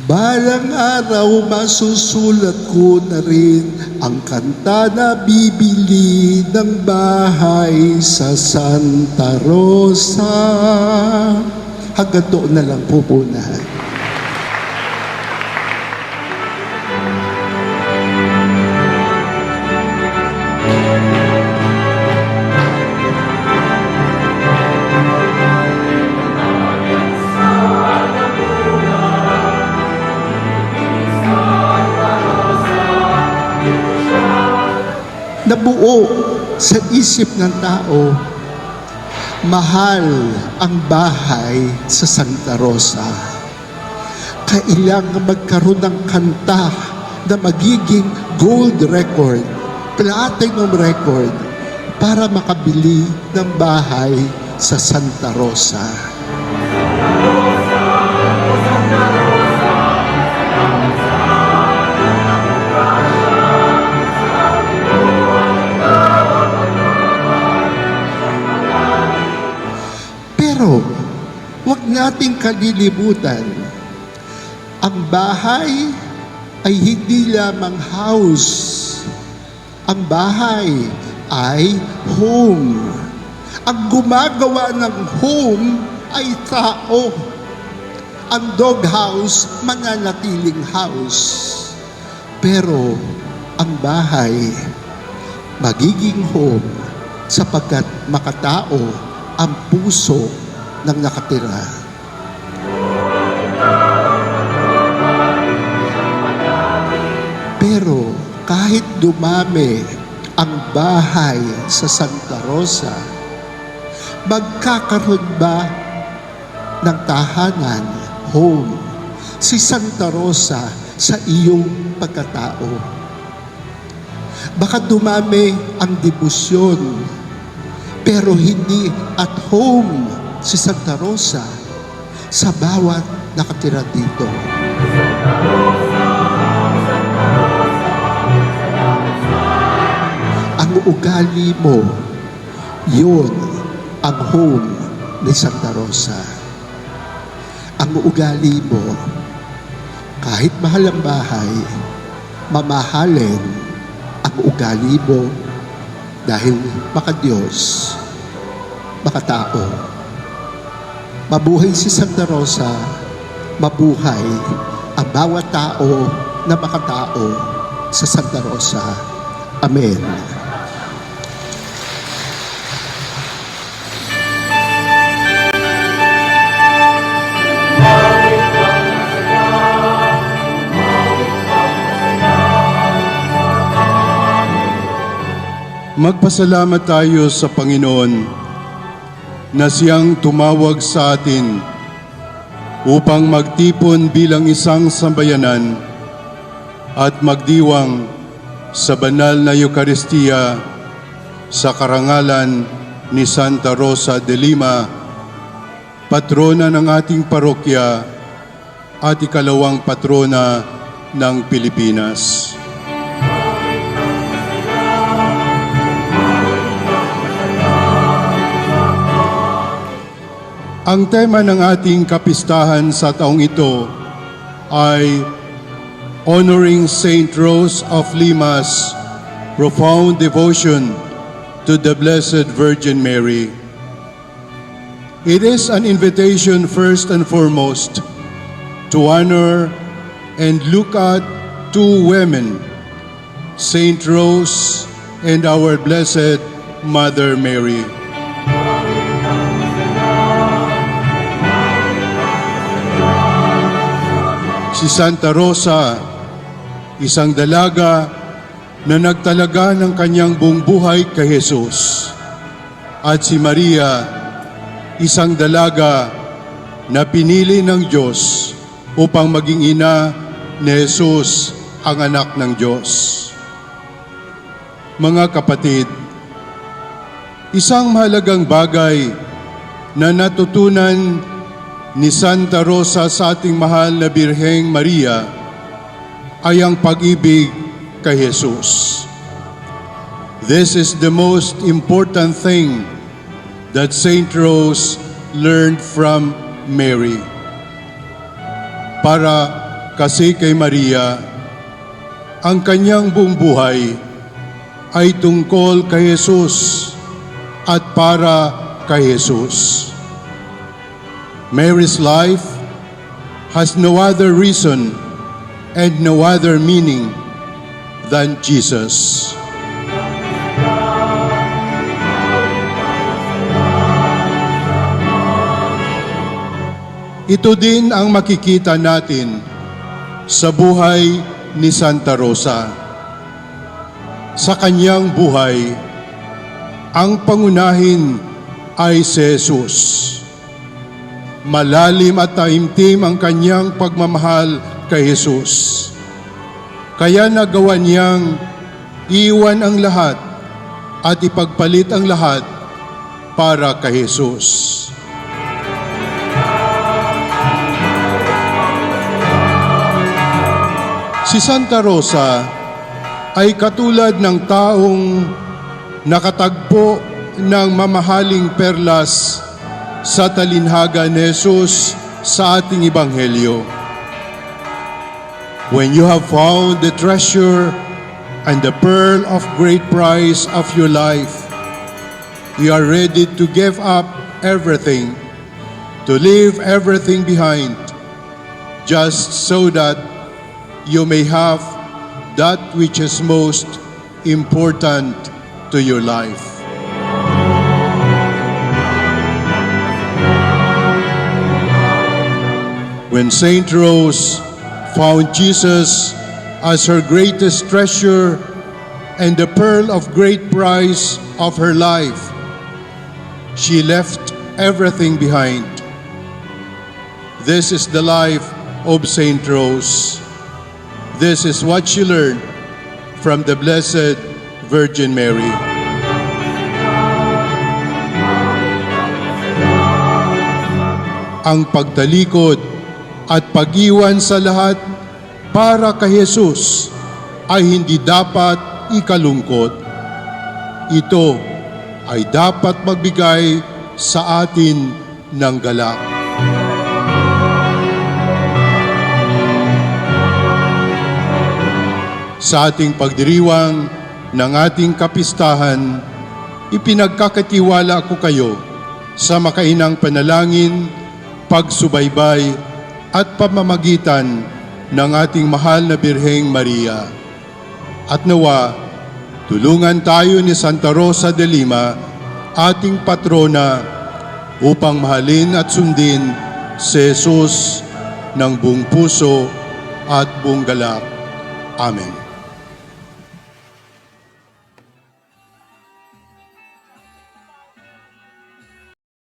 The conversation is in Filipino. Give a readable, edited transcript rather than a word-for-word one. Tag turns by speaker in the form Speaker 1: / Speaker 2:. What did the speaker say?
Speaker 1: Balang araw masusulat ko na rin ang kanta na bibili ng bahay sa Santa Rosa. Hanggang doon na lang po muna. Nabuo sa isip ng tao, mahal ang bahay sa Santa Rosa. Kailangan magkaroon ng kanta na magiging gold record, platinum record, para makabili ng bahay sa Santa Rosa. Pero, huwag nating kalilimutan, ang bahay ay hindi lamang house. Ang bahay ay home. Ang gumagawa ng home ay tao. Ang doghouse, mananatiling house. Pero, ang bahay, magiging home sapagkat makatao ang puso ng nakatira. Pero kahit dumami ang bahay sa Santa Rosa, magkakaroon ba ng tahanan, home, si Santa Rosa sa iyong pagkatao? Baka dumami ang debosyon, pero hindi at home si Santa Rosa sa bawat nakatira dito. Ang ugali mo, yun ang home ni Santa Rosa. Ang ugali mo, kahit mahal ang bahay, mamahalin ang ugali mo dahil maka-Diyos, maka-tao. Mabuhay si Santa Rosa, mabuhay ang bawat tao na makatao sa Santa Rosa. Amen.
Speaker 2: Magpasalamat tayo sa Panginoon na siyang tumawag sa atin upang magtipon bilang isang sambayanan at magdiwang sa banal na Eucharistia sa karangalan ni Santa Rosa de Lima, patrona ng ating parokya at ikalawang patrona ng Pilipinas. Ang tema ng ating kapistahan sa taong ito ay Honoring Saint Rose of Lima's Profound Devotion to the Blessed Virgin Mary. It is an invitation first and foremost to honor and look at two women, Saint Rose and our Blessed Mother Mary. Si Santa Rosa, isang dalaga na nagtalaga ng kanyang buong buhay kay Jesus. At si Maria, isang dalaga na pinili ng Diyos upang maging ina ni Jesus, ang anak ng Diyos. Mga kapatid, isang mahalagang bagay na natutunan ni Santa Rosa sa ating mahal na Birheng Maria ay ang pag-ibig kay Jesus. This is the most important thing that Saint Rose learned from Mary. Para Kasi kay Maria, ang kanyang buong buhay ay tungkol kay Jesus at para kay Jesus. Mary's life has no other reason and no other meaning than Jesus. Ito din ang makikita natin sa buhay ni Santa Rosa. Sa kanyang buhay, ang pangunahin ay si Jesus. Malalim at taimtim ang kanyang pagmamahal kay Jesus. Kaya nagawa niyang iwan ang lahat at ipagpalit ang lahat para kay Jesus. Si Santa Rosa ay katulad ng taong nakatagpo ng mamahaling perlas sa talinhaga ni Jesus sa ating Ebanghelyo. When you have found the treasure and the pearl of great price of your life, you are ready to give up everything, to leave everything behind, just so that you may have that which is most important to your life. When Saint Rose found Jesus as her greatest treasure and the pearl of great price of her life, she left everything behind. This is the life of Saint Rose. This is what she learned from the Blessed Virgin Mary. Ang pagtalikod at pag-iwan sa lahat para kay Jesus ay hindi dapat ikalungkot. Ito ay dapat magbigay sa atin ng galak. Sa ating pagdiriwang ng ating kapistahan, ipinagkakatiwala ko kayo sa makainang panalangin, pagsubaybay at pamamagitan ng ating mahal na Birheng Maria. At nawa, tulungan tayo ni Santa Rosa de Lima, ating patrona, upang mahalin at sundin si Jesus ng buong puso at buong galak. Amen.